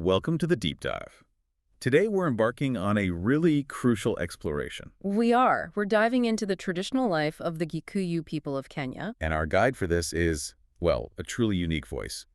Welcome to the Deep Dive. Today we're embarking on a really crucial exploration. We are. We're diving into the traditional life of the Kikuyu people of Kenya. And our guide for this is, well, a truly unique voice.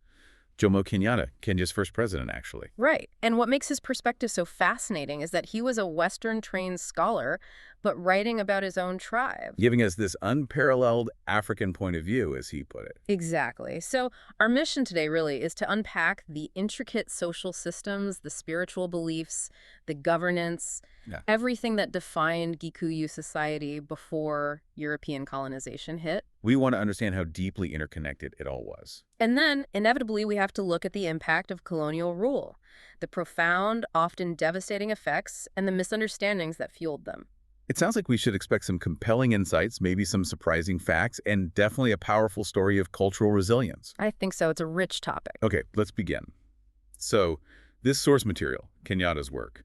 Jomo Kenyatta, Kenya's first president, actually. Right. And what makes his perspective so fascinating is that he was a Western-trained scholar, but writing about his own tribe. Giving us this unparalleled African point of view, as he put it. Exactly. So our mission today really is to unpack the intricate social systems, the spiritual beliefs, the governance, everything that defined Kikuyu society before European colonization hit. We want to understand how deeply interconnected it all was. And then, inevitably, we have to look at the impact of colonial rule, the profound, often devastating effects, and the misunderstandings that fueled them. It sounds like we should expect some compelling insights, maybe some surprising facts, and definitely a powerful story of cultural resilience. I think so. It's a rich topic. Okay, let's begin. So, this source material, Kenyatta's work,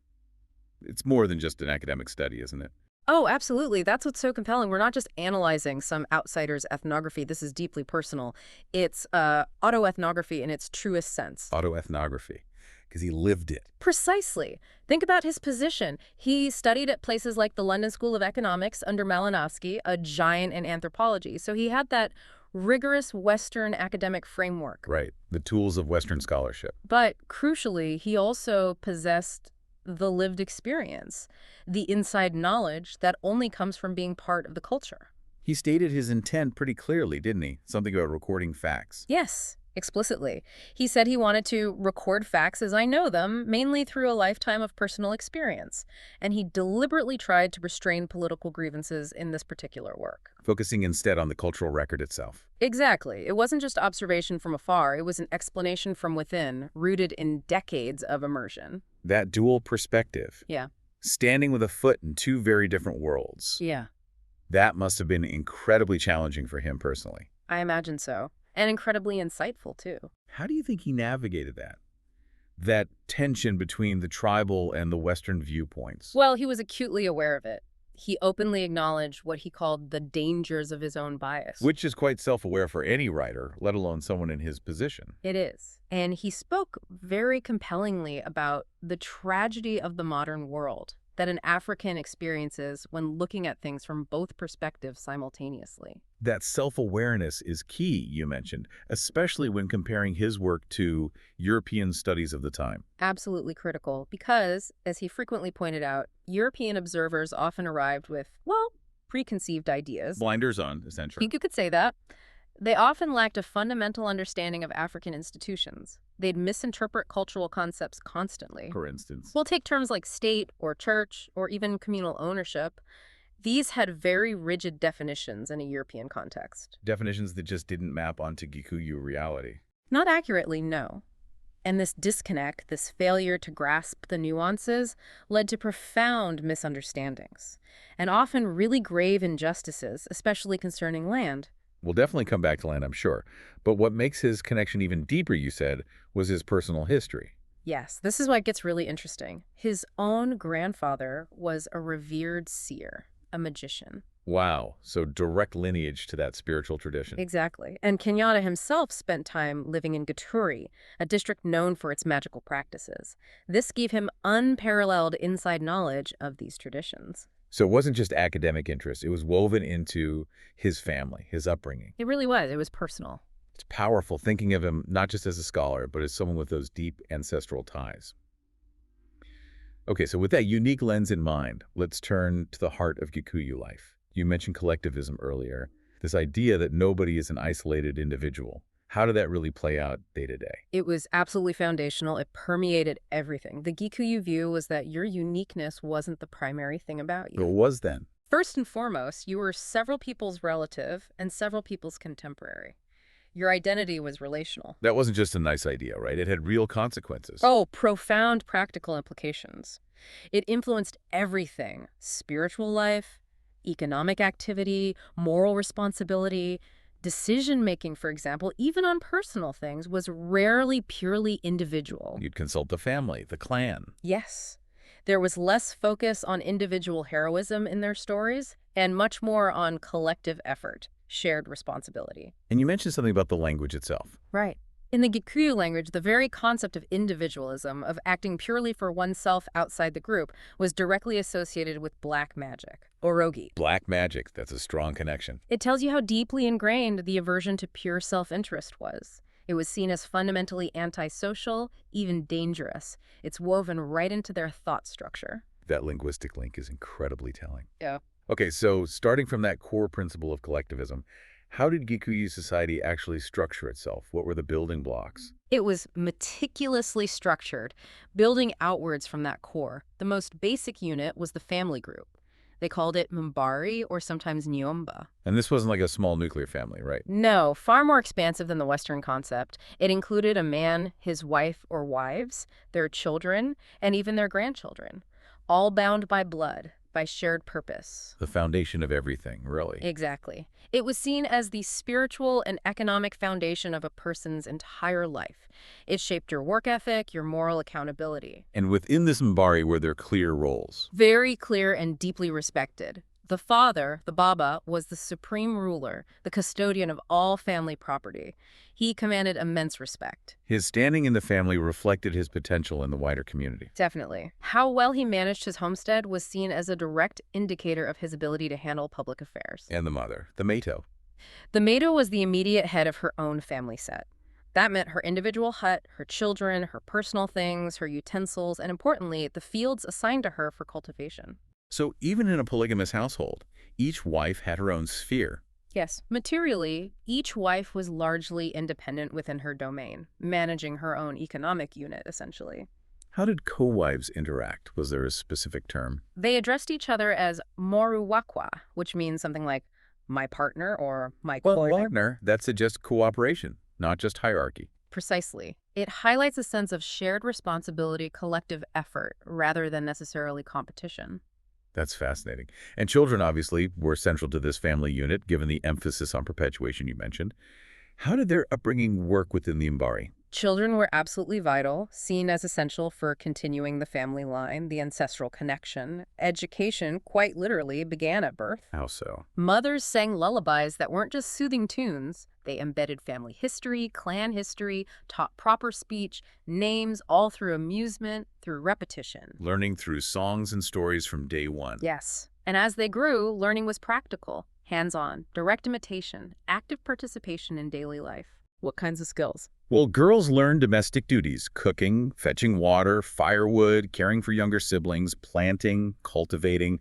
it's more than just an academic study, isn't it? Oh, absolutely. That's what's so compelling. We're not just analyzing some outsider's ethnography. This is deeply personal. It's autoethnography in its truest sense. Autoethnography, because he lived it. Precisely. Think about his position. He studied at places like the London School of Economics under Malinowski, a giant in anthropology. So he had that rigorous Western academic framework. Right, the tools of Western scholarship. But crucially, he also possessed the lived experience, the inside knowledge that only comes from being part of the culture. He stated his intent pretty clearly, didn't he? Something about recording facts. Yes, explicitly. He said he wanted to record facts as I know them, mainly through a lifetime of personal experience. And he deliberately tried to restrain political grievances in this particular work. Focusing instead on the cultural record itself. Exactly. It wasn't just observation from afar. It was an explanation from within, rooted in decades of immersion. That dual perspective. Yeah. Standing with a foot in two very different worlds. Yeah. That must have been incredibly challenging for him personally. I imagine so. And incredibly insightful, too. How do you think he navigated that? That tension between the tribal and the Western viewpoints? Well, he was acutely aware of it. He openly acknowledged what he called the dangers of his own bias. Which is quite self-aware for any writer, let alone someone in his position. It is. And he spoke very compellingly about the tragedy of the modern world that an African experiences when looking at things from both perspectives simultaneously. That self-awareness is key, you mentioned, especially when comparing his work to European studies of the time. Absolutely critical because, as he frequently pointed out, European observers often arrived with, well, preconceived ideas. Blinders on, essentially. You could say that. They often lacked a fundamental understanding of African institutions. They'd misinterpret cultural concepts constantly. For instance. We'll take terms like state or church or even communal ownership. These had very rigid definitions in a European context. Definitions that just didn't map onto Kikuyu reality. Not accurately, no. And this disconnect, this failure to grasp the nuances, led to profound misunderstandings, and often really grave injustices, especially concerning land. We'll definitely come back to land, I'm sure. But what makes his connection even deeper, you said, was his personal history. Yes, this is why it gets really interesting. His own grandfather was a revered seer, a magician. Wow, so direct lineage to that spiritual tradition. Exactly. And Kenyatta himself spent time living in Gituri, a district known for its magical practices. This gave him unparalleled inside knowledge of these traditions. So it wasn't just academic interest. It was woven into his family, his upbringing. It really was. It was personal. It's powerful thinking of him not just as a scholar, but as someone with those deep ancestral ties. Okay, so with that unique lens in mind, let's turn to the heart of Kikuyu life. You mentioned collectivism earlier, this idea that nobody is an isolated individual. How did that really play out day to day? It was absolutely foundational. It permeated everything. The Kikuyu view was that your uniqueness wasn't the primary thing about you. It was then. First and foremost, you were several people's relative and several people's contemporary. Your identity was relational. That wasn't just a nice idea, right? It had real consequences. Oh, profound practical implications. It influenced everything: spiritual life, economic activity, moral responsibility. Decision-making, for example, even on personal things, was rarely purely individual. You'd consult the family, the clan. Yes. There was less focus on individual heroism in their stories and much more on collective effort, shared responsibility. And you mentioned something about the language itself. Right. In the Kikuyu language, the very concept of individualism, of acting purely for oneself outside the group, was directly associated with black magic, orogi. Black magic, that's a strong connection. It tells you how deeply ingrained the aversion to pure self-interest was. It was seen as fundamentally antisocial, even dangerous. It's woven right into their thought structure. That linguistic link is incredibly telling. Yeah. Okay, so starting from that core principle of collectivism, how did Kikuyu society actually structure itself? What were the building blocks? It was meticulously structured, building outwards from that core. The most basic unit was the family group. They called it Mbari or sometimes Nyumba. And this wasn't like a small nuclear family, right? No, far more expansive than the Western concept. It included a man, his wife or wives, their children, and even their grandchildren, all bound by blood, by shared purpose. The foundation of everything, really. Exactly. It was seen as the spiritual and economic foundation of a person's entire life. It shaped your work ethic, your moral accountability. And within this Mbari were there clear roles. Very clear and deeply respected. The father, the Baba, was the supreme ruler, the custodian of all family property. He commanded immense respect. His standing in the family reflected his potential in the wider community. Definitely. How well he managed his homestead was seen as a direct indicator of his ability to handle public affairs. And the mother, the Mato. The Mato was the immediate head of her own family set. That meant her individual hut, her children, her personal things, her utensils, and importantly, the fields assigned to her for cultivation. So even in a polygamous household, each wife had her own sphere. Yes. Materially, each wife was largely independent within her domain, managing her own economic unit, essentially. How did co-wives interact? Was there a specific term? They addressed each other as moruwakwa, which means something like my partner or my Partner, that suggests cooperation, not just hierarchy. Precisely. It highlights a sense of shared responsibility, collective effort, rather than necessarily competition. That's fascinating. And children, obviously, were central to this family unit, given the emphasis on perpetuation you mentioned. How did their upbringing work within the Mbari? Children were absolutely vital, seen as essential for continuing the family line, the ancestral connection. Education, quite literally, began at birth. How so? Mothers sang lullabies that weren't just soothing tunes. They embedded family history, clan history, taught proper speech, names, all through amusement, through repetition. Learning through songs and stories from day one. Yes. And as they grew, learning was practical, hands-on, direct imitation, active participation in daily life. What kinds of skills? Well, girls learned domestic duties: cooking, fetching water, firewood, caring for younger siblings, planting, cultivating.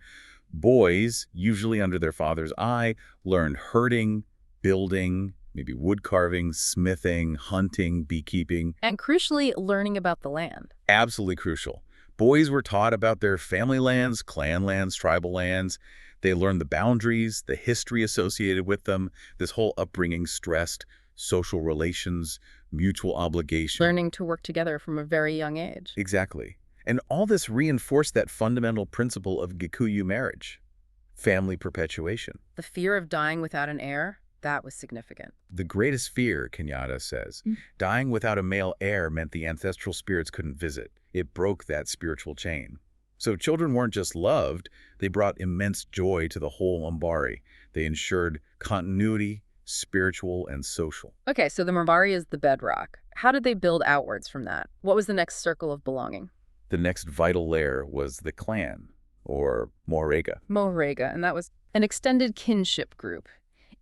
Boys, usually under their father's eye, learned herding, building, maybe wood carving, smithing, hunting, beekeeping. And crucially, learning about the land. Absolutely crucial. Boys were taught about their family lands, clan lands, tribal lands. They learned the boundaries, the history associated with them. This whole upbringing stressed social relations, mutual obligation. Learning to work together from a very young age. Exactly. And all this reinforced that fundamental principle of Kikuyu marriage, family perpetuation. The fear of dying without an heir, that was significant. The greatest fear, Kenyatta says, dying without a male heir meant the ancestral spirits couldn't visit. It broke that spiritual chain. So children weren't just loved, they brought immense joy to the whole Mbari. They ensured continuity, spiritual and social. Okay, so the Mbari is the bedrock. How did they build outwards from that? What was the next circle of belonging? The next vital layer was the clan, or Morega. Morega, and that was an extended kinship group.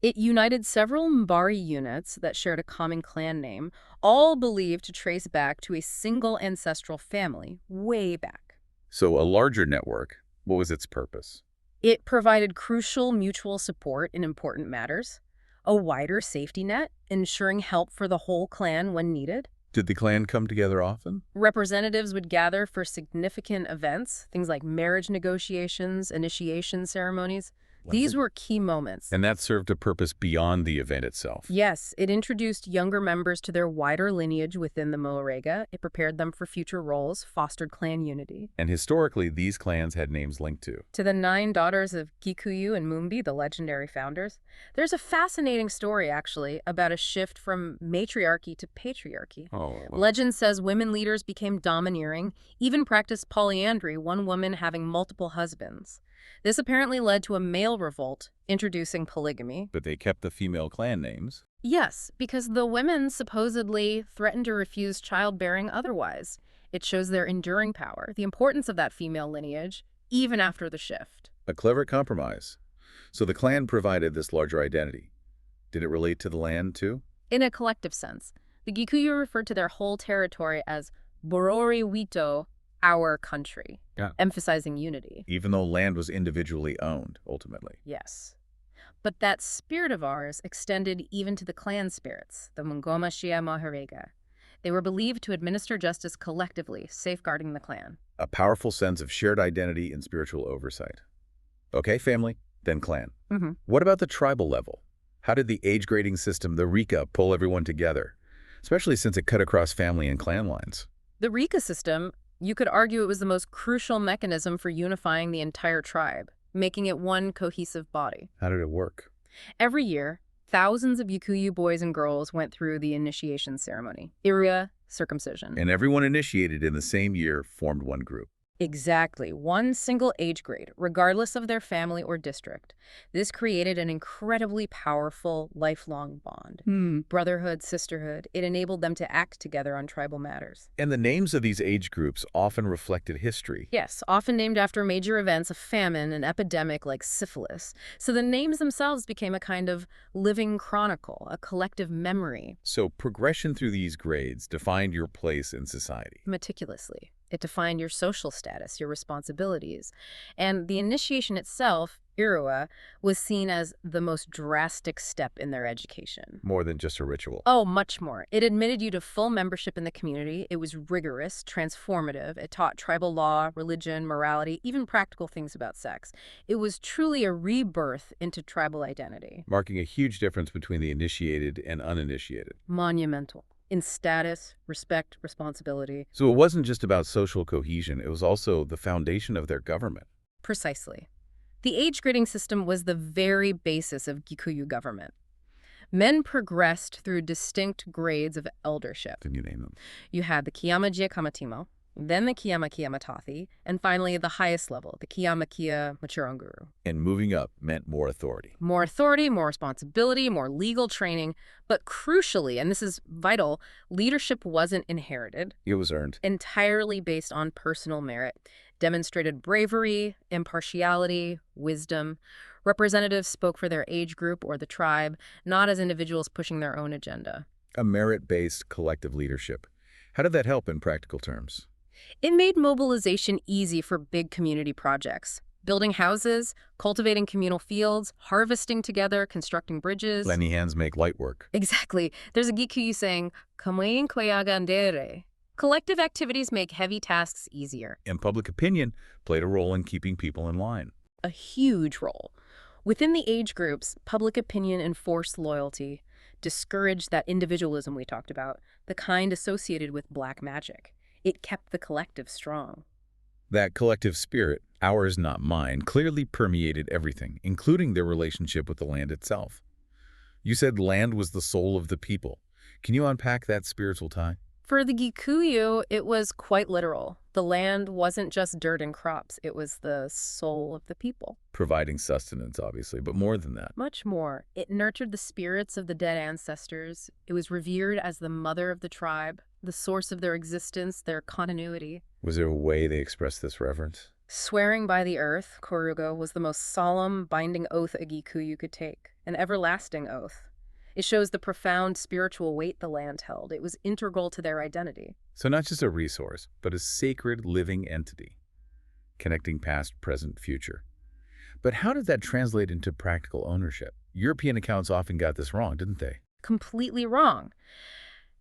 It united several Mbari units that shared a common clan name, all believed to trace back to a single ancestral family, way back. So a larger network, what was its purpose? It provided crucial mutual support in important matters, a wider safety net, ensuring help for the whole clan when needed. Did the clan come together often? Representatives would gather for significant events, things like marriage negotiations, initiation ceremonies. These were key moments. And that served a purpose beyond the event itself. Yes, it introduced younger members to their wider lineage within the Morega. It prepared them for future roles, fostered clan unity. And historically, these clans had names linked to. To the 9 daughters of Kikuyu and Mumbi, the legendary founders. There's a fascinating story, actually, about a shift from matriarchy to patriarchy. Oh. Legend says women leaders became domineering, even practiced polyandry, one woman having multiple husbands. This apparently led to a male revolt, introducing polygamy. But they kept the female clan names. Yes, because the women supposedly threatened to refuse childbearing otherwise. It shows their enduring power, the importance of that female lineage, even after the shift. A clever compromise. So the clan provided this larger identity. Did it relate to the land, too? In a collective sense, the Kikuyu referred to their whole territory as Borori Wito, our country, Yeah. emphasizing unity. Even though land was individually owned, ultimately. Yes. But that spirit of ours extended even to the clan spirits, the Mungoma Shia Maharega. They were believed to administer justice collectively, safeguarding the clan. A powerful sense of shared identity and spiritual oversight. Okay, family, then clan. What about the tribal level? How did the age grading system, the Rika, pull everyone together? Especially since it cut across family and clan lines. The Rika system, you could argue it was the most crucial mechanism for unifying the entire tribe, making it one cohesive body. How did it work? Every year, thousands of Kikuyu boys and girls went through the initiation ceremony, Iria, circumcision. And everyone initiated in the same year formed one group. Exactly, one single age grade, regardless of their family or district. This created an incredibly powerful, lifelong bond. Brotherhood, sisterhood, it enabled them to act together on tribal matters. And the names of these age groups often reflected history. Yes, often named after major events, a famine, an epidemic like syphilis. So the names themselves became a kind of living chronicle, a collective memory. So progression through these grades defined your place in society. Meticulously. It defined your social status, your responsibilities. And the initiation itself, Irua, was seen as the most drastic step in their education. More than just a ritual. Oh, much more. It admitted you to full membership in the community. It was rigorous, transformative. It taught tribal law, religion, morality, even practical things about sex. It was truly a rebirth into tribal identity. Marking a huge difference between the initiated and uninitiated. Monumental. In status, respect, responsibility. So it wasn't just about social cohesion, it was also the foundation of their government. Precisely. The age grading system was the very basis of Kikuyu government. Men progressed through distinct grades of eldership. Can you name them? You had the Kiyama-Gia Kamatimo, then the Kiyama-Kia Matathi, and finally the highest level, the Kiyama-Kia Machuranguru. And moving up meant more authority. More authority, more responsibility, more legal training. But crucially, and this is vital, leadership wasn't inherited. It was earned. Entirely based on personal merit. Demonstrated bravery, impartiality, wisdom. Representatives spoke for their age group or the tribe, not as individuals pushing their own agenda. A merit-based collective leadership. How did that help in practical terms? It made mobilization easy for big community projects. Building houses, cultivating communal fields, harvesting together, constructing bridges. Lending hands make light work. Exactly. There's a Gikuyu saying, "Kamwain kwayaga ndere." Collective activities make heavy tasks easier. And public opinion played a role in keeping people in line. A huge role. Within the age groups, public opinion enforced loyalty, discouraged that individualism we talked about, the kind associated with black magic. It kept the collective strong. That collective spirit, ours not mine, clearly permeated everything, including their relationship with the land itself. You said land was the soul of the people. Can you unpack that spiritual tie? For the Gikuyu, it was quite literal. The land wasn't just dirt and crops. It was the soul of the people. Providing sustenance, obviously, but more than that. Much more. It nurtured the spirits of the dead ancestors. It was revered as the mother of the tribe, the source of their existence, their continuity. Was there a way they expressed this reverence? Swearing by the earth, Korugo, was the most solemn, binding oath a Gikuyu could take, an everlasting oath. It shows the profound spiritual weight the land held. It was integral to their identity. So not just a resource, but a sacred living entity, connecting past, present, future. But how did that translate into practical ownership? European accounts often got this wrong, didn't they? Completely wrong.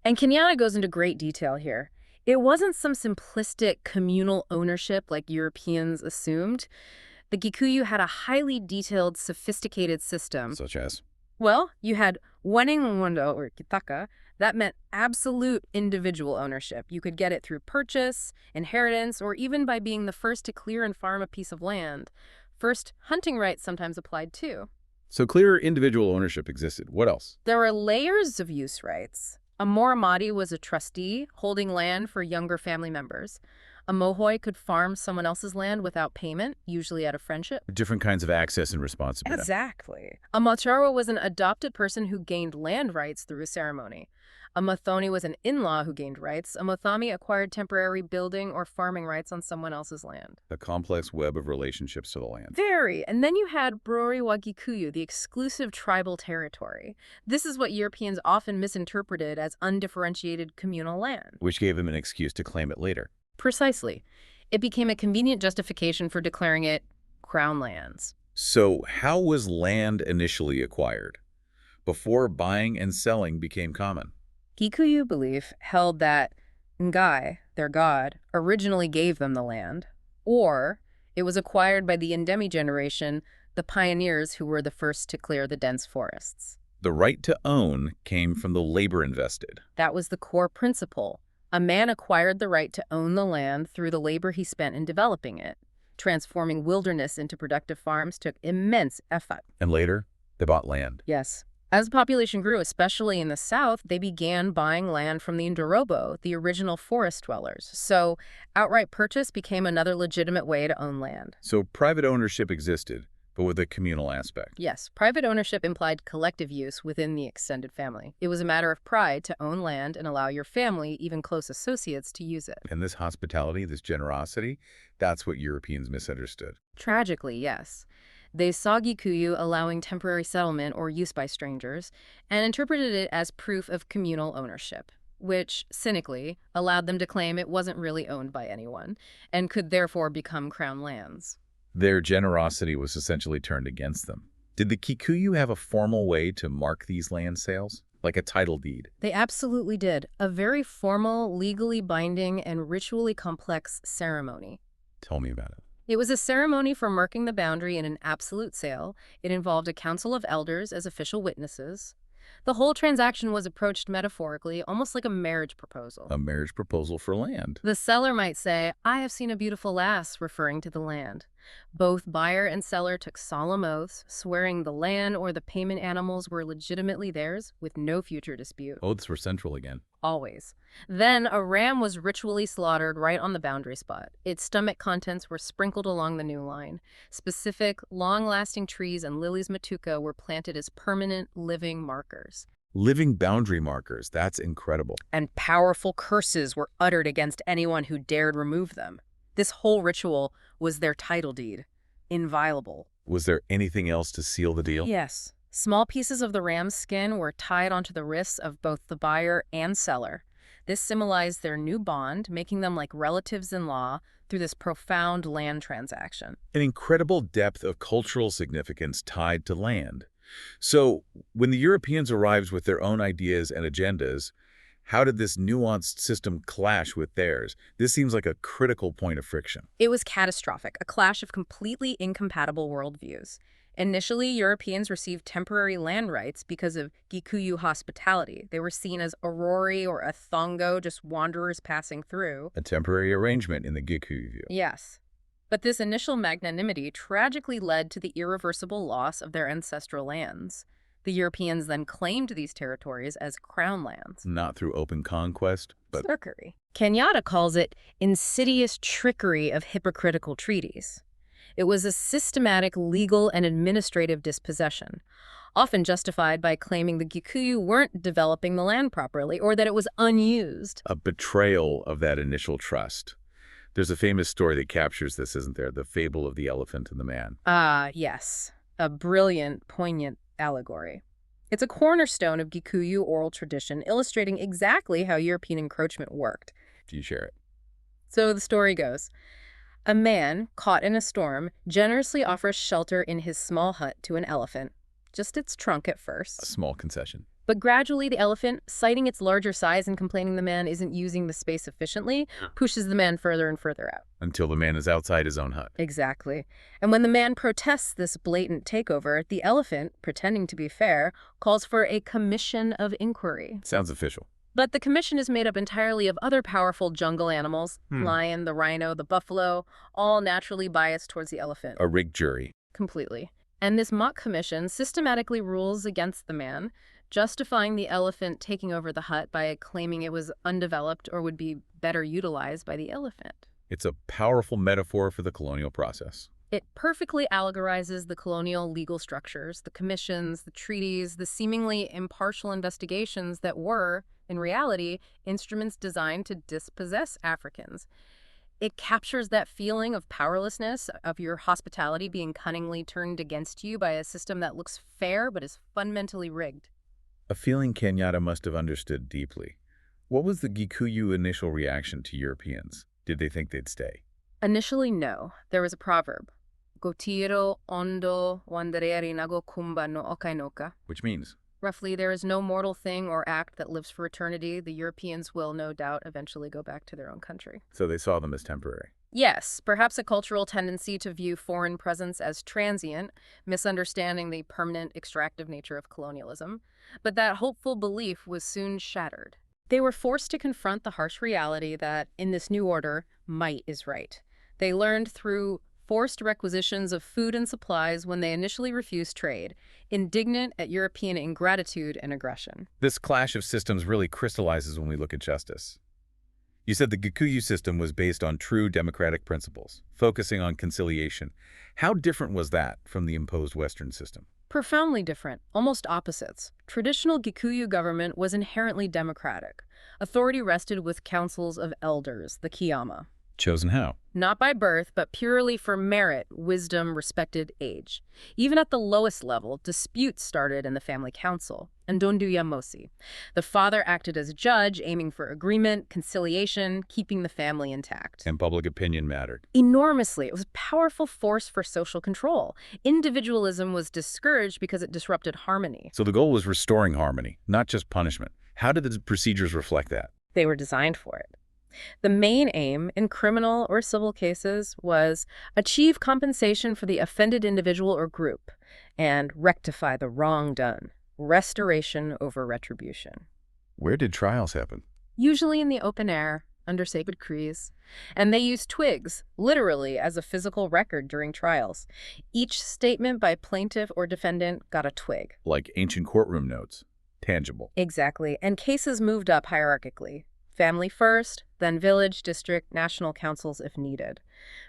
And Kenyatta goes into great detail here. It wasn't some simplistic communal ownership like Europeans assumed. The Gikuyu had a highly detailed, sophisticated system. Such as? Well, you had wanengondo or kitaka. That meant absolute individual ownership. You could get it through purchase, inheritance, or even by being the first to clear and farm a piece of land. First, hunting rights sometimes applied too. So clear individual ownership existed. What else? There were layers of use rights. A Moramati was a trustee holding land for younger family members. A Mohoi could farm someone else's land without payment, usually out of friendship. Different kinds of access and responsibility. Exactly. A Macharo was an adopted person who gained land rights through a ceremony. A Mathoni was an in-law who gained rights. A Mothami acquired temporary building or farming rights on someone else's land. A complex web of relationships to the land. Very. And then you had Brori wa Gikuyu, the exclusive tribal territory. This is what Europeans often misinterpreted as undifferentiated communal land. Which gave them an excuse to claim it later. Precisely. It became a convenient justification for declaring it crown lands. So how was land initially acquired, before buying and selling became common? Kikuyu belief held that Ngai, their god, originally gave them the land, or it was acquired by the Ndemi generation, the pioneers who were the first to clear the dense forests. The right to own came from the labor invested. That was the core principle. A man acquired the right to own the land through the labor he spent in developing it. Transforming wilderness into productive farms took immense effort. And later, they bought land. Yes. As the population grew, especially in the south, they began buying land from the Ndorobo, the original forest dwellers. So outright purchase became another legitimate way to own land. So private ownership existed, but with a communal aspect. Yes, private ownership implied collective use within the extended family. It was a matter of pride to own land and allow your family, even close associates, to use it. And this hospitality, this generosity, that's what Europeans misunderstood. Tragically, yes. They saw Gikuyu allowing temporary settlement or use by strangers and interpreted it as proof of communal ownership, which, cynically, allowed them to claim it wasn't really owned by anyone and could therefore become crown lands. Their generosity was essentially turned against them. Did the Kikuyu have a formal way to mark these land sales, like a title deed? They absolutely did. A very formal, legally binding, and ritually complex ceremony. Tell me about it. It was a ceremony for marking the boundary in an absolute sale. It involved a council of elders as official witnesses. The whole transaction was approached metaphorically, almost like a marriage proposal. A marriage proposal for land. The seller might say, "I have seen a beautiful lass," referring to the land. Both buyer and seller took solemn oaths, swearing the land or the payment animals were legitimately theirs with no future dispute. Oaths were central again. Always. Then a ram was ritually slaughtered right on the boundary spot. Its stomach contents were sprinkled along the new line. Specific, long-lasting trees and lilies matuka were planted as permanent, living markers. Living boundary markers, that's incredible. And powerful curses were uttered against anyone who dared remove them. This whole ritual was their title deed. Inviolable. Was there anything else to seal the deal? Yes. Small pieces of the ram's skin were tied onto the wrists of both the buyer and seller. This symbolized their new bond, making them like relatives-in-law through this profound land transaction. An incredible depth of cultural significance tied to land. So, when the Europeans arrived with their own ideas and agendas, how did this nuanced system clash with theirs? This seems like a critical point of friction. It was catastrophic, a clash of completely incompatible worldviews. Initially, Europeans received temporary land rights because of Gikuyu hospitality. They were seen as Orori or a Thongo, just wanderers passing through. A temporary arrangement in the Kikuyu view. Yes. But this initial magnanimity tragically led to the irreversible loss of their ancestral lands. The Europeans then claimed these territories as crown lands. Not through open conquest, but Trickery. Kenyatta calls it insidious trickery of hypocritical treaties. It was a systematic legal and administrative dispossession, often justified by claiming the Kikuyu weren't developing the land properly or that it was unused. a betrayal of that initial trust. There's a famous story that captures this, isn't there? The fable of the elephant and the man. Yes. A brilliant, poignant allegory. It's a cornerstone of Gikuyu oral tradition, illustrating exactly how European encroachment worked. Do you share it? So the story goes. A man, caught in a storm, generously offers shelter in his small hut to an elephant. Just its trunk at first. A small concession. But gradually the elephant, citing its larger size and complaining the man isn't using the space efficiently, pushes the man further and further out. Until the man is outside his own hut. Exactly. And when the man protests this blatant takeover, the elephant, pretending to be fair, calls for a commission of inquiry. Sounds official. But the commission is made up entirely of other powerful jungle animals, lion, the rhino, the buffalo, all naturally biased towards the elephant. A rigged jury. Completely. And this mock commission systematically rules against the man, justifying the elephant taking over the hut by claiming it was undeveloped or would be better utilized by the elephant. It's a powerful metaphor for the colonial process. It perfectly allegorizes the colonial legal structures, the commissions, the treaties, the seemingly impartial investigations that were, in reality, instruments designed to dispossess Africans. It captures that feeling of powerlessness, of your hospitality being cunningly turned against you by a system that looks fair but is fundamentally rigged. A feeling Kenyatta must have understood deeply. What was the Gikuyu initial reaction to Europeans? Did they think they'd stay? Initially, no. There was a proverb, Gotiro ondo wandereri nago kumba no okainoka. Which means? Roughly, there is no mortal thing or act that lives for eternity. The Europeans will, no doubt, eventually go back to their own country. So they saw them as temporary. Yes, perhaps a cultural tendency to view foreign presence as transient, misunderstanding the permanent extractive nature of colonialism. But that hopeful belief was soon shattered. They were forced to confront the harsh reality that, in this new order, might is right. They learned through forced requisitions of food and supplies when they initially refused trade, indignant at European ingratitude and aggression. This clash of systems really crystallizes when we look at justice. You said the Gikuyu system was based on true democratic principles, focusing on conciliation. How different was that from the imposed Western system? Profoundly different, almost opposites. Traditional Gikuyu government was inherently democratic. Authority rested with councils of elders, the Kiyama. Chosen how? Not by birth, but purely for merit, wisdom, respected age. Even at the lowest level, disputes started in the family council, Ndonduya Mosi. The father acted as judge, aiming for agreement, conciliation, keeping the family intact. And public opinion mattered. Enormously. It was a powerful force for social control. Individualism was discouraged because it disrupted harmony. So the goal was restoring harmony, not just punishment. How did the procedures reflect that? They were designed for it. The main aim in criminal or civil cases was achieve compensation for the offended individual or group and rectify the wrong done. Restoration over retribution. Where did trials happen? Usually in the open air, under sacred cries, and they used twigs, literally, as a physical record during trials. Each statement by plaintiff or defendant got a twig. Like ancient courtroom notes. Tangible. Exactly, and cases moved up hierarchically. Family first, then village, district, national councils if needed.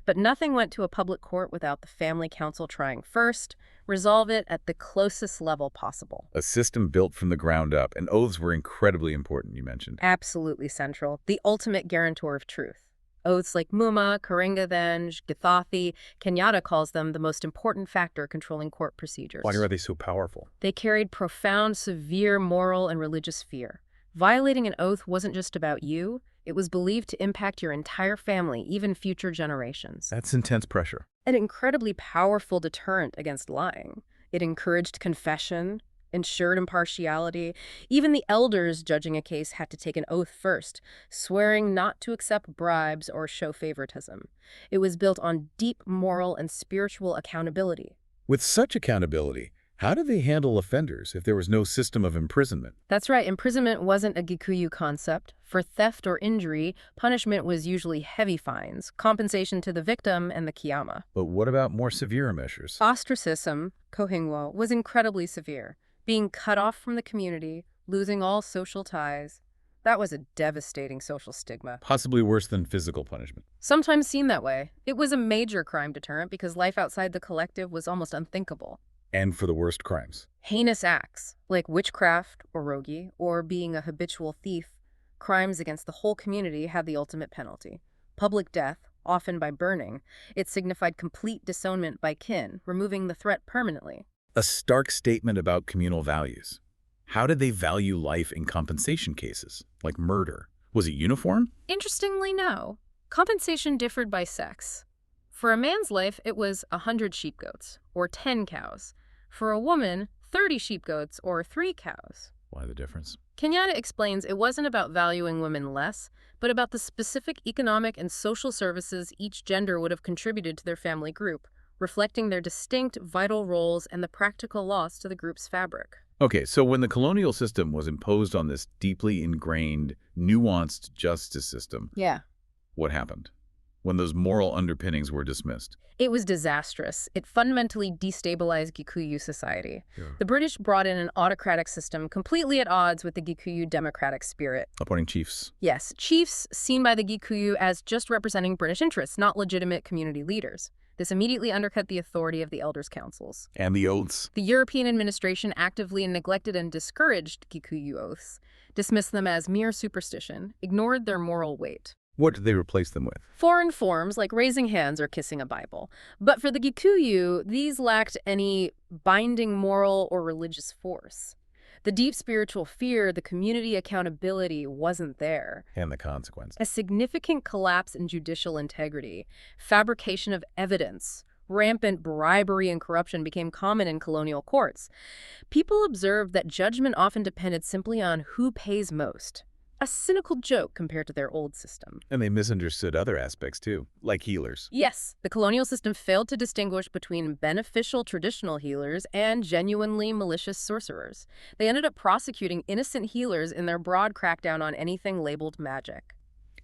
But nothing went to a public court without the family council trying first, resolve it at the closest level possible. A system built from the ground up, and oaths were incredibly important, you mentioned. Absolutely central. The ultimate guarantor of truth. Oaths like Muma, Karingathenge, Githathi, Kenyatta calls them the most important factor controlling court procedures. Why are they so powerful? They carried profound, severe moral and religious fear. Violating an oath wasn't just about you. It was believed to impact your entire family, even future generations. That's intense pressure. An incredibly powerful deterrent against lying. It encouraged confession, ensured impartiality. Even the elders judging a case had to take an oath first, swearing not to accept bribes or show favoritism. It was built on deep moral and spiritual accountability. With such accountability, how did they handle offenders if there was no system of imprisonment? That's right, imprisonment wasn't a Gikuyu concept. For theft or injury, punishment was usually heavy fines, compensation to the victim and the kiyama. But what about more severe measures? Ostracism, kohingwo, was incredibly severe. Being cut off from the community, losing all social ties. That was a devastating social stigma. Possibly worse than physical punishment. Sometimes seen that way. It was a major crime deterrent because life outside the collective was almost unthinkable. And for the worst crimes. Heinous acts, like witchcraft or rogi, or being a habitual thief, crimes against the whole community had the ultimate penalty. Public death, often by burning, it signified complete disownment by kin, removing the threat permanently. A stark statement about communal values. How did they value life in compensation cases, like murder? Was it uniform? Interestingly, no. Compensation differed by sex. For a man's life, it was 100 sheep-goats, or 10 cows. For a woman, 30 sheep-goats, or 3 cows. Why the difference? Kenyatta explains it wasn't about valuing women less, but about the specific economic and social services each gender would have contributed to their family group, reflecting their distinct, vital roles and the practical loss to the group's fabric. Okay, so when the colonial system was imposed on this deeply ingrained, nuanced justice system, Yeah. what happened? when those moral underpinnings were dismissed. It was disastrous. It fundamentally destabilized Kikuyu society. Yeah. The British brought in an autocratic system completely at odds with the Kikuyu democratic spirit. Appointing chiefs. Yes, chiefs seen by the Kikuyu as just representing British interests, not legitimate community leaders. This immediately undercut the authority of the elders' councils. And the oaths. The European administration actively neglected and discouraged Kikuyu oaths, dismissed them as mere superstition, ignored their moral weight. What did they replace them with? Foreign forms like raising hands or kissing a Bible. But for the Kikuyu, these lacked any binding moral or religious force. The deep spiritual fear, the community accountability wasn't there. And the consequences. A significant collapse in judicial integrity, fabrication of evidence, rampant bribery and corruption became common in colonial courts. People observed that judgment often depended simply on who pays most. A cynical joke compared to their old system. And they misunderstood other aspects too, like healers. Yes, the colonial system failed to distinguish between beneficial traditional healers and genuinely malicious sorcerers. They ended up prosecuting innocent healers in their broad crackdown on anything labeled magic.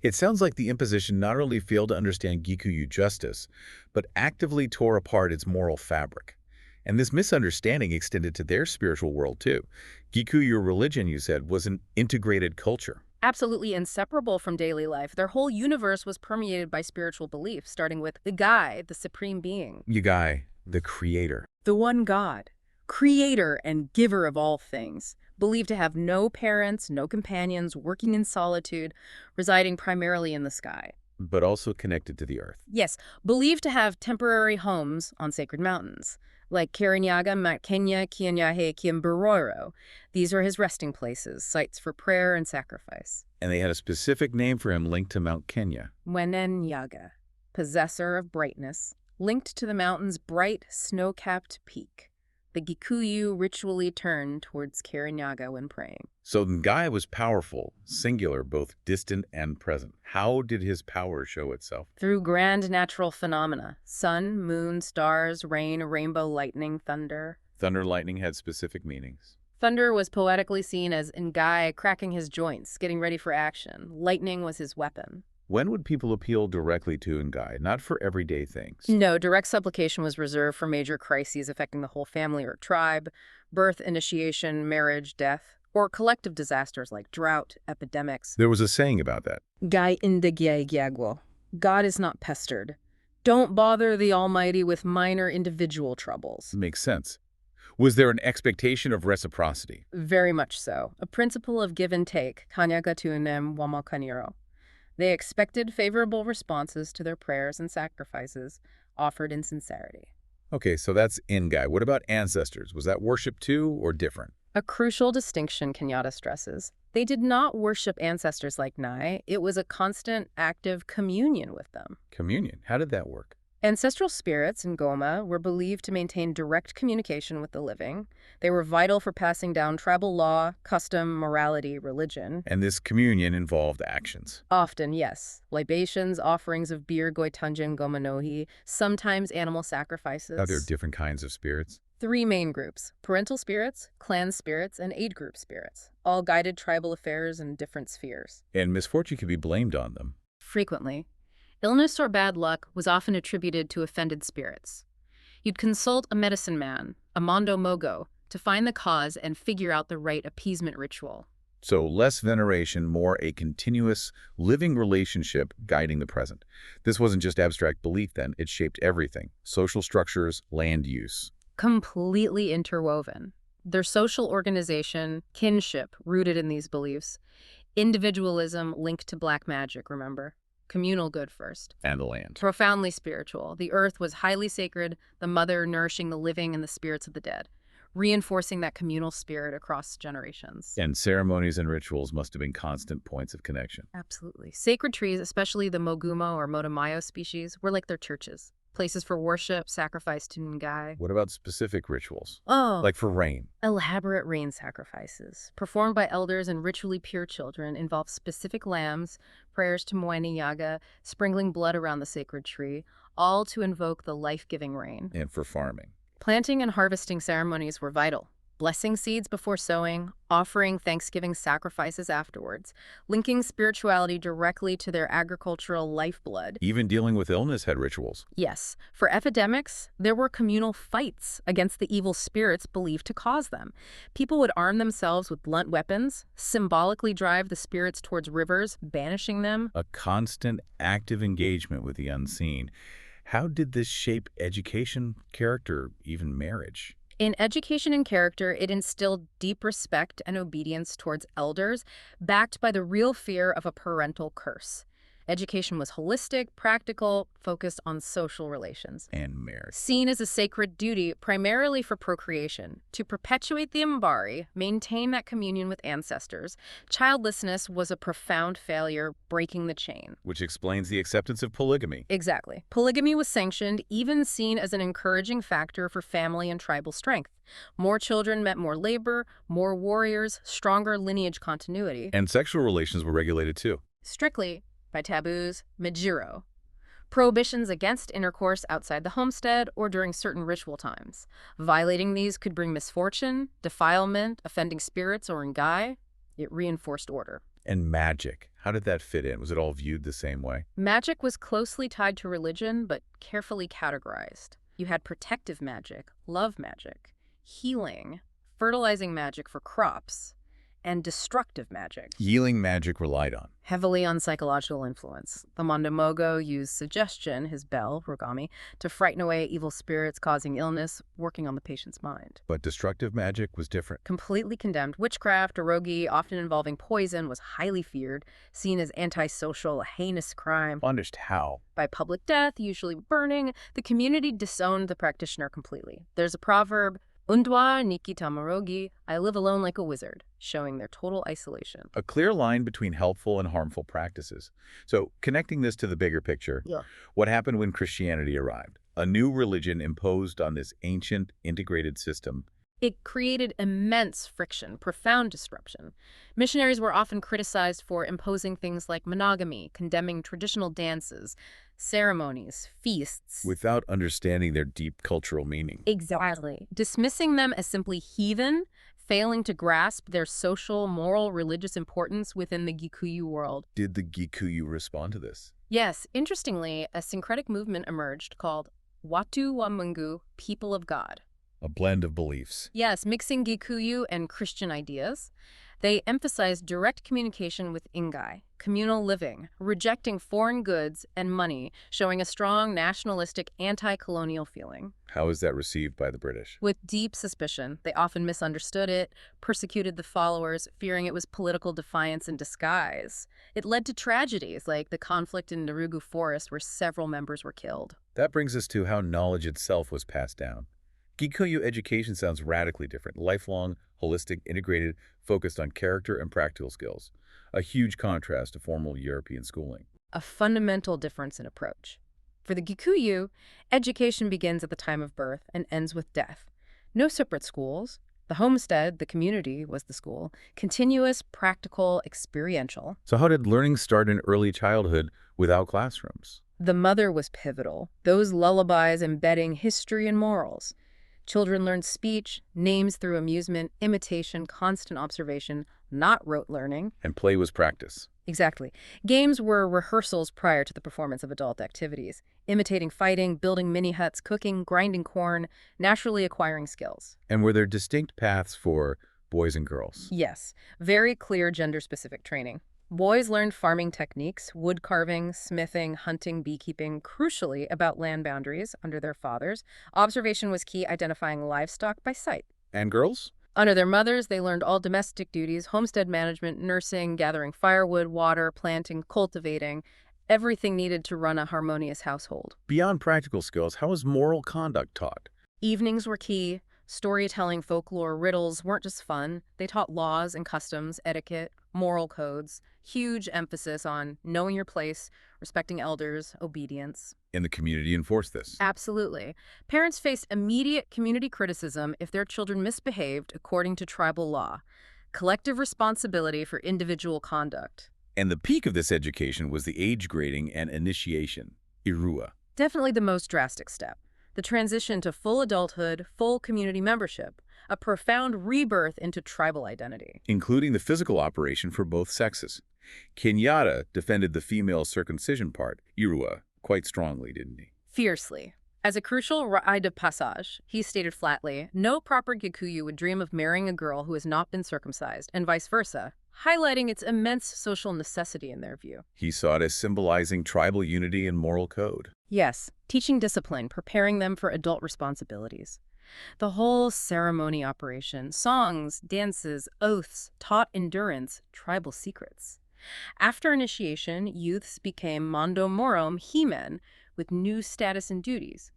It sounds like the imposition not only failed to understand Kikuyu justice, but actively tore apart its moral fabric. And this misunderstanding extended to their spiritual world too. Kikuyu religion, you said, was an integrated culture. Absolutely inseparable from daily life. Their whole universe was permeated by spiritual belief, starting with the Guy, the supreme being. Yagai, the creator. The one God, creator and giver of all things, believed to have no parents, no companions, working in solitude, residing primarily in the sky. But also connected to the earth. Yes, believed to have temporary homes on sacred mountains, like Kirinyaga, Mount Kenya, Kianyahe, Kiamburoro. These are his resting places, sites for prayer and sacrifice. And they had a specific name for him linked to Mount Kenya. Mwenenyaga, possessor of brightness, linked to the mountain's bright, snow-capped peak. The Kikuyu ritually turned towards Kirinyaga when praying. So Ngai was powerful, singular, both distant and present. How did his power show itself? Through grand natural phenomena: sun, moon, stars, rain, rainbow, lightning, thunder. Thunder lightning had specific meanings. Thunder was poetically seen as Ngai cracking his joints, getting ready for action. Lightning was his weapon. When would people appeal directly to Ngai, not for everyday things? No, direct supplication was reserved for major crises affecting the whole family or tribe, birth, initiation, marriage, death, or collective disasters like drought, epidemics. There was a saying about that. Gai indegiagwo. God is not pestered. Don't bother the Almighty with minor individual troubles. Makes sense. Was there an expectation of reciprocity? Very much so. A principle of give and take, kanyagatunem wamakaniro. They expected favorable responses to their prayers and sacrifices, offered in sincerity. Okay, so that's Ngai. What about ancestors? Was that worship too, or different? A crucial distinction Kenyatta stresses. They did not worship ancestors like Nai. It was a constant, active communion with them. Communion. How did that work? Ancestral spirits in Goma were believed to maintain direct communication with the living. They were vital for passing down tribal law, custom, morality, religion. And this communion involved actions. Often, yes. Libations, offerings of beer, goitunjin, gomanohi, sometimes animal sacrifices. Are there different kinds of spirits? 3 main groups: parental spirits, clan spirits, and aid group spirits. All guided tribal affairs in different spheres. And misfortune could be blamed on them. Frequently. Illness or bad luck was often attributed to offended spirits. You'd consult a medicine man, a mondo mogo, to find the cause and figure out the right appeasement ritual. So less veneration, more a continuous, living relationship guiding the present. This wasn't just abstract belief then, it shaped everything. Social structures, land use. Completely interwoven. Their social organization, kinship, rooted in these beliefs. Individualism linked to black magic, remember? Communal good first. And the land. Profoundly spiritual. The earth was highly sacred, the mother nourishing the living and the spirits of the dead, reinforcing that communal spirit across generations. And ceremonies and rituals must have been constant points of connection. Absolutely. Sacred trees, especially the Mogumo or Motomayo species, were like their churches. Places for worship, sacrifice to Ngai. What about specific rituals? Oh, Like for rain? elaborate rain sacrifices, performed by elders and ritually pure children, involve specific lambs, prayers to Moeni Yaga, sprinkling blood around the sacred tree, all to invoke the life-giving rain. And for farming? Planting and harvesting ceremonies were vital. blessing seeds before sowing, offering Thanksgiving sacrifices afterwards, linking spirituality directly to their agricultural lifeblood. Even dealing with illness had rituals. Yes, for epidemics, there were communal fights against the evil spirits believed to cause them. People would arm themselves with blunt weapons, symbolically drive the spirits towards rivers, banishing them. A constant, active engagement with the unseen. How did this shape education, character, even marriage? In education and character, it instilled deep respect and obedience towards elders, backed by the real fear of a parental curse. Education was holistic, practical, focused on social relations. And marriage. Seen as a sacred duty primarily for procreation, to perpetuate the embody, maintain that communion with ancestors. Childlessness was a profound failure, breaking the chain. Which explains the acceptance of polygamy. Exactly. Polygamy was sanctioned, even seen as an encouraging factor for family and tribal strength. More children meant more labor, more warriors, stronger lineage continuity. And sexual relations were regulated too. Strictly by taboos, majiro. Prohibitions against intercourse outside the homestead or during certain ritual times. Violating these could bring misfortune, defilement, offending spirits, or ngai. It reinforced order. And magic. How did that fit in? Was it all viewed the same way? Magic was closely tied to religion, but carefully categorized. You had protective magic, love magic, healing, fertilizing magic for crops, and destructive magic. Healing magic relied on. Heavily on psychological influence. The Mondomogo used suggestion, his bell, Rogami, to frighten away evil spirits causing illness, working on the patient's mind. But destructive magic was different. Completely condemned. Witchcraft, erogi, often involving poison, was highly feared, seen as antisocial, a heinous crime. Punished how? By public death, usually burning. The community disowned the practitioner completely. There's a proverb, Undwa Niki Tamarogi, I live alone like a wizard, showing their total isolation. A clear line between helpful and harmful practices. So, connecting this to the bigger picture, what happened when Christianity arrived? A new religion imposed on this ancient, integrated system. It created immense friction, profound disruption. Missionaries were often criticized for imposing things like monogamy, condemning traditional dances, ceremonies, feasts. Without understanding their deep cultural meaning. Exactly. Dismissing them as simply heathen, failing to grasp their social, moral, religious importance within the Kikuyu world. Did the Kikuyu respond to this? Yes, interestingly, a syncretic movement emerged called Watu wa Mungu, People of God. A blend of beliefs. Yes, mixing Kikuyu and Christian ideas. They emphasized direct communication with Ngai, communal living, rejecting foreign goods and money, showing a strong nationalistic anti-colonial feeling. How is that received by the British? With deep suspicion. They often misunderstood it, persecuted the followers, fearing it was political defiance in disguise. It led to tragedies like the conflict in Narugu Forest where several members were killed. That brings us to how knowledge itself was passed down. Kikuyu education sounds radically different. Lifelong, holistic, integrated, focused on character and practical skills. A huge contrast to formal European schooling. A fundamental difference in approach. For the Kikuyu, education begins at the time of birth and ends with death. No separate schools. The homestead, the community, was the school. Continuous, practical, experiential. So how did learning start in early childhood without classrooms? The mother was pivotal. Those lullabies embedding history and morals. Children learned speech, names through amusement, imitation, constant observation, not rote learning. And play was practice. Exactly. Games were rehearsals prior to the performance of adult activities, imitating fighting, building mini huts, cooking, grinding corn, naturally acquiring skills. And were there distinct paths for boys and girls? Yes, very clear gender-specific training. Boys learned farming techniques, wood carving, smithing, hunting, beekeeping, crucially about land boundaries under their fathers. Observation was key, identifying livestock by sight. And girls? Under their mothers, they learned all domestic duties, homestead management, nursing, gathering firewood, water, planting, cultivating, everything needed to run a harmonious household. Beyond practical skills, how was moral conduct taught? Evenings were key. Storytelling, folklore, riddles weren't just fun. They taught laws and customs, etiquette, moral codes. Huge emphasis on knowing your place, respecting elders, obedience. And the community enforced this? Absolutely. Parents faced immediate community criticism if their children misbehaved according to tribal law. Collective responsibility for individual conduct. And the peak of this education was the age grading and initiation, Irua. Definitely the most drastic step. The transition to full adulthood, full community membership. a profound rebirth into tribal identity. including the physical operation for both sexes. Kenyatta defended the female circumcision part, Irua, quite strongly, didn't he? Fiercely. As a crucial rite of passage, he stated flatly, no proper Kikuyu would dream of marrying a girl who has not been circumcised, and vice versa, highlighting its immense social necessity in their view. He saw it as symbolizing tribal unity and moral code. Yes, teaching discipline, preparing them for adult responsibilities. The whole ceremony operation, songs, dances, oaths, taught endurance, tribal secrets. After initiation, youths became Mondo Morom he-men with new status and duties.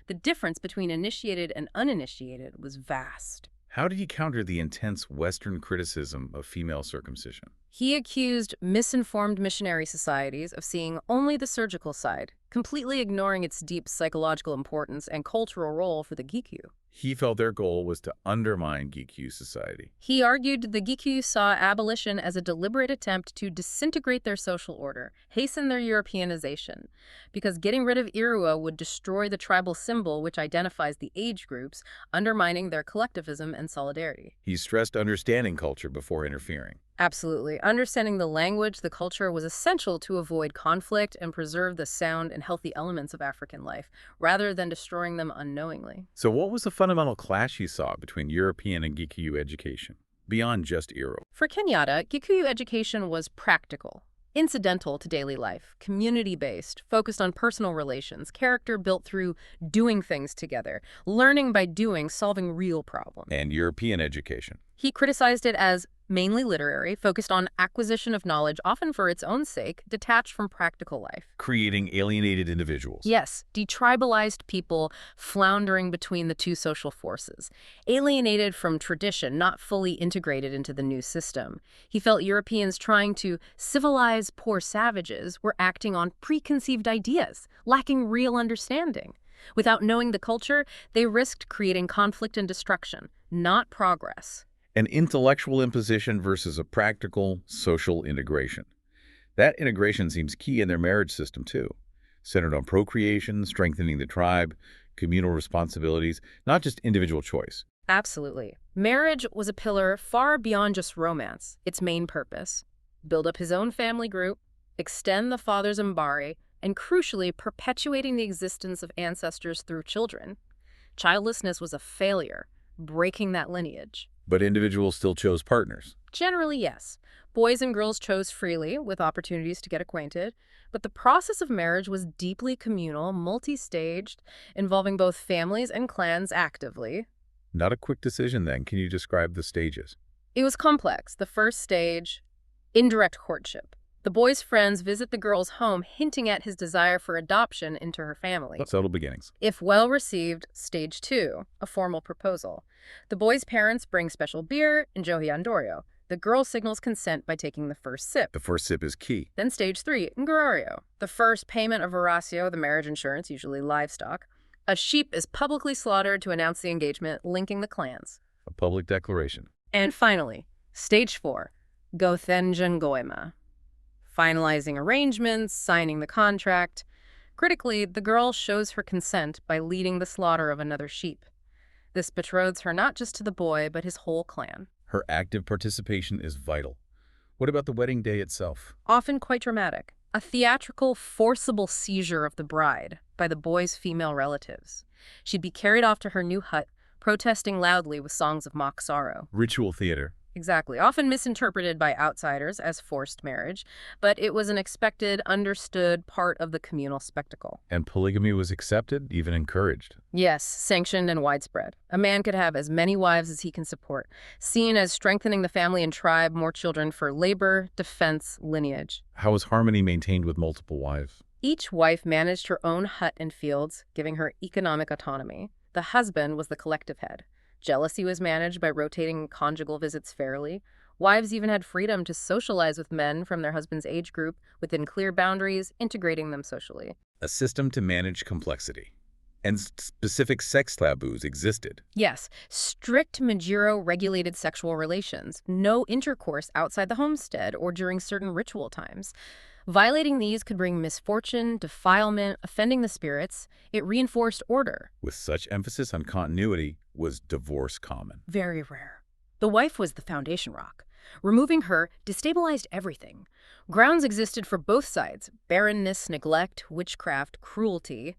The difference between initiated and uninitiated was vast. How did he counter the intense Western criticism of female circumcision? He accused misinformed missionary societies of seeing only the surgical side, completely ignoring its deep psychological importance and cultural role for the Kikuyu. He felt their goal was to undermine Kikuyu society. He argued the Kikuyu saw abolition as a deliberate attempt to disintegrate their social order, hasten their Europeanization, because getting rid of Irua would destroy the tribal symbol which identifies the age groups, undermining their collectivism and solidarity. He stressed understanding culture before interfering. Absolutely. Understanding the language, the culture, was essential to avoid conflict and preserve the sound and healthy elements of African life, rather than destroying them unknowingly. So what was the fundamental clash he saw between European and Kikuyu education, beyond just Irua? For Kenyatta, Kikuyu education was practical, incidental to daily life, community-based, focused on personal relations, character built through doing things together, learning by doing, solving real problems. And European education. He criticized it as mainly literary, focused on acquisition of knowledge, often for its own sake, detached from practical life. Creating alienated individuals. Yes, detribalized people floundering between the two social forces, alienated from tradition, not fully integrated into the new system. He felt Europeans trying to civilize poor savages were acting on preconceived ideas, lacking real understanding. Without knowing the culture, they risked creating conflict and destruction, not progress. An intellectual imposition versus a practical social integration. That integration seems key in their marriage system, too. Centered on procreation, strengthening the tribe, communal responsibilities, not just individual choice. Absolutely. Marriage was a pillar far beyond just romance, its main purpose. Build up his own family group, extend the father's embody, and crucially, perpetuating the existence of ancestors through children. Childlessness was a failure, breaking that lineage. But individuals still chose partners. Generally, yes. Boys and girls chose freely, with opportunities to get acquainted, but the process of marriage was deeply communal, multi-staged, involving both families and clans actively. Not a quick decision, then. Can you describe the stages? It was complex. The first stage, indirect courtship. The boy's friends visit the girl's home, hinting at his desire for adoption into her family. Subtle beginnings. If well received, stage 2, a formal proposal. The boy's parents bring special beer and Johiandorio. The girl signals consent by taking the first sip. The first sip is key. Then stage 3, Ngurario. The first payment of Horacio, the marriage insurance, usually livestock. A sheep is publicly slaughtered to announce the engagement, linking the clans. A public declaration. And finally, stage 4, Gothenjan Goema. Finalizing arrangements, signing the contract. Critically, the girl shows her consent by leading the slaughter of another sheep. This betroths her not just to the boy, but his whole clan. Her active participation is vital. What about the wedding day itself? Often quite dramatic. A theatrical, forcible seizure of the bride by the boy's female relatives. She'd be carried off to her new hut, protesting loudly with songs of mock sorrow. Ritual theater. Exactly. Often misinterpreted by outsiders as forced marriage, but it was an expected, understood part of the communal spectacle. And polygamy was accepted, even encouraged. Yes, sanctioned and widespread. A man could have as many wives as he can support, seen as strengthening the family and tribe, more children for labor, defense, lineage. How was harmony maintained with multiple wives? Each wife managed her own hut and fields, giving her economic autonomy. The husband was the collective head. Jealousy was managed by rotating conjugal visits fairly. Wives even had freedom to socialize with men from their husband's age group within clear boundaries, integrating them socially. A system to manage complexity. And specific sex taboos existed. Yes, strict Majiro-regulated sexual relations, no intercourse outside the homestead or during certain ritual times. Violating these could bring misfortune, defilement, offending the spirits. It reinforced order. With such emphasis on continuity, was divorce common? Very rare. The wife was the foundation rock. Removing her destabilized everything. Grounds existed for both sides: barrenness, neglect, witchcraft, cruelty.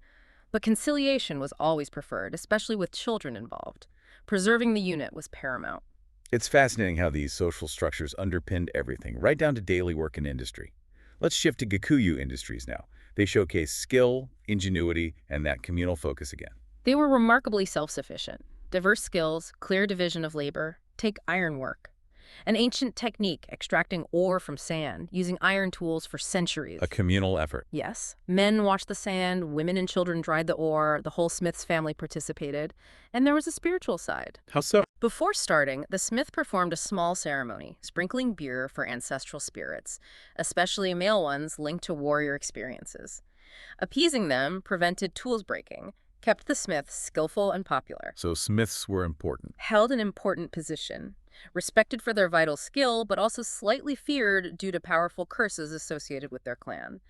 But conciliation was always preferred, especially with children involved. Preserving the unit was paramount. It's fascinating how these social structures underpinned everything, right down to daily work and industry. Let's shift to Kikuyu industries now. They showcase skill, ingenuity, and that communal focus again. They were remarkably self-sufficient. Diverse skills, clear division of labor. Take ironwork. An ancient technique, extracting ore from sand, using iron tools for centuries. A communal effort. Yes. Men washed the sand, women and children dried the ore, the whole smith's family participated, and there was a spiritual side. How so? Before starting, the smith performed a small ceremony, sprinkling beer for ancestral spirits, especially male ones linked to warrior experiences. Appeasing them prevented tools breaking, kept the smith skillful and popular. So smiths were important. Held an important position. Respected for their vital skill, but also slightly feared due to powerful curses associated with their clan.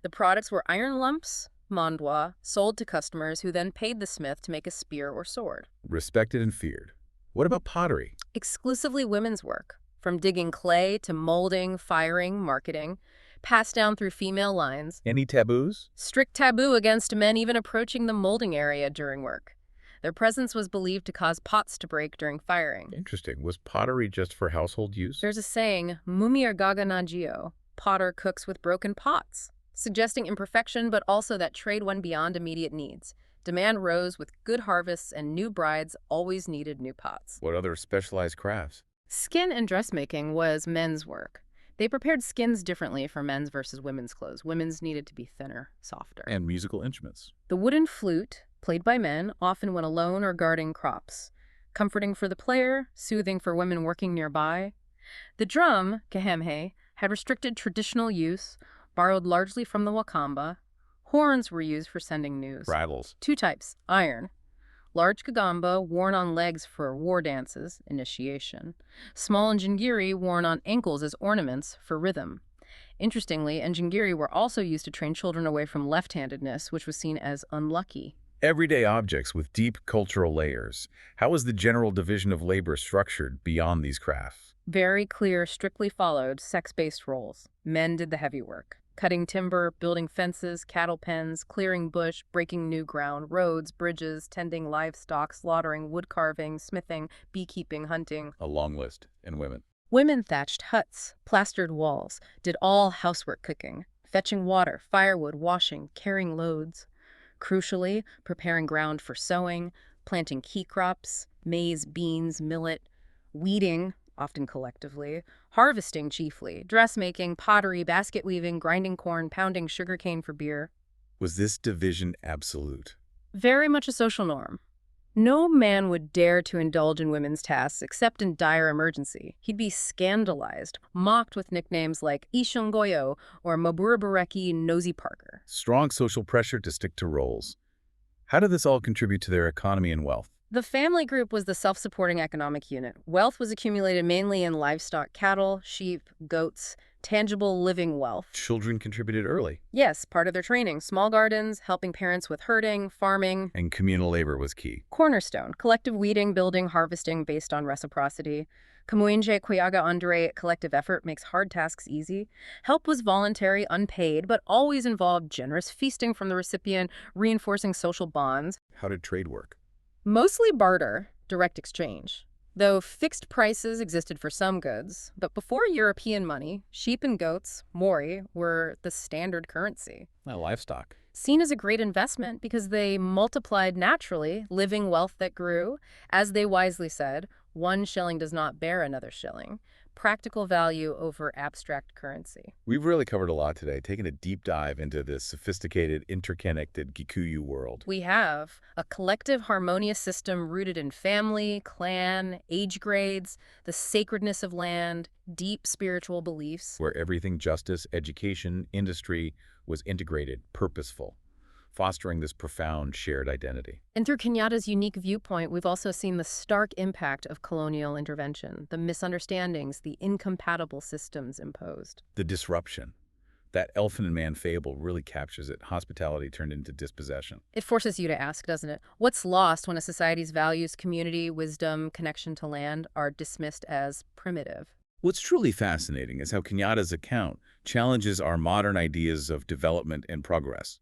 The products were iron lumps, mandwa, sold to customers who then paid the smith to make a spear or sword. Respected and feared. What about pottery? Exclusively women's work, from digging clay to molding, firing, marketing, passed down through female lines. Any taboos? Strict taboo against men even approaching the molding area during work. Their presence was believed to cause pots to break during firing. Interesting. Was pottery just for household use? There's a saying, mumir gaga najio, potter cooks with broken pots, suggesting imperfection but also that trade went beyond immediate needs. Demand rose with good harvests and new brides always needed new pots. What other specialized crafts? Skin and dressmaking was men's work. They prepared skins differently for men's versus women's clothes. Women's needed to be thinner, softer. And musical instruments. The wooden flute, played by men, often when alone or guarding crops. Comforting for the player, soothing for women working nearby. The drum, kehemhe, had restricted traditional use, borrowed largely from the Wakamba. Horns were used for sending news. Rattles. Two types: iron. Large kagamba, worn on legs for war dances, initiation. Small njingiri, worn on ankles as ornaments for rhythm. Interestingly, njingiri were also used to train children away from left-handedness, which was seen as unlucky. Everyday objects with deep cultural layers. How was the general division of labor structured beyond these crafts? Very clear, strictly followed, sex-based roles. Men did the heavy work. Cutting timber, building fences, cattle pens, clearing bush, breaking new ground, roads, bridges, tending livestock, slaughtering, wood carving, smithing, beekeeping, hunting. A long list. And women. Women thatched huts, plastered walls, did all housework cooking, fetching water, firewood, washing, carrying loads. Crucially, preparing ground for sowing, planting key crops, maize, beans, millet, weeding, often collectively, harvesting chiefly, dressmaking, pottery, basket weaving, grinding corn, pounding sugarcane for beer. Was this division absolute? Very much a social norm. No man would dare to indulge in women's tasks except in dire emergency. He'd be scandalized, mocked with nicknames like Ishungoyo or Maburabareki Nosy Parker. Strong social pressure to stick to roles. How did this all contribute to their economy and wealth? The family group was the self-supporting economic unit. Wealth was accumulated mainly in livestock, cattle, sheep, goats, tangible living wealth. Children contributed early. Yes, part of their training. Small gardens, helping parents with herding, farming. And communal labor was key. Cornerstone, collective weeding, building, harvesting based on reciprocity. Kamuinje Kuyaga Andre, collective effort makes hard tasks easy. Help was voluntary, unpaid, but always involved generous feasting from the recipient, reinforcing social bonds. How did trade work? Mostly barter, direct exchange, though fixed prices existed for some goods. But before European money, sheep and goats, mori, were the standard currency. Livestock. Seen as a great investment because they multiplied naturally, living wealth that grew. As they wisely said, 1 shilling does not bear another shilling. Practical value over abstract currency. We've really covered a lot today, taking a deep dive into this sophisticated, interconnected Kikuyu world. We have a collective harmonious system rooted in family, clan, age grades, the sacredness of land, deep spiritual beliefs. Where everything justice, education, industry was integrated, purposeful, fostering this profound shared identity. And through Kenyatta's unique viewpoint, we've also seen the stark impact of colonial intervention, the misunderstandings, the incompatible systems imposed. The disruption. That elephant and man fable really captures it. Hospitality turned into dispossession. It forces you to ask, doesn't it? What's lost when a society's values, community, wisdom, connection to land are dismissed as primitive? What's truly fascinating is how Kenyatta's account challenges our modern ideas of development and progress,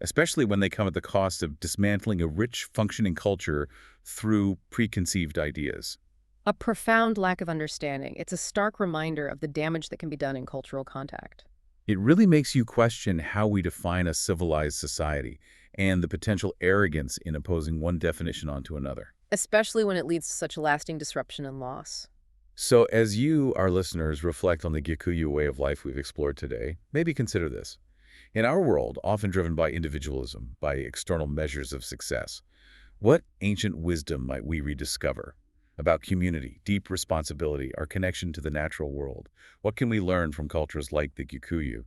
especially when they come at the cost of dismantling a rich, functioning culture through preconceived ideas. A profound lack of understanding. It's a stark reminder of the damage that can be done in cultural contact. It really makes you question how we define a civilized society and the potential arrogance in imposing one definition onto another. Especially when it leads to such lasting disruption and loss. So as you, our listeners, reflect on the Gikuyu way of life we've explored today, maybe consider this. In our world, often driven by individualism, by external measures of success, what ancient wisdom might we rediscover about community, deep responsibility, our connection to the natural world? What can we learn from cultures like the Gikuyu?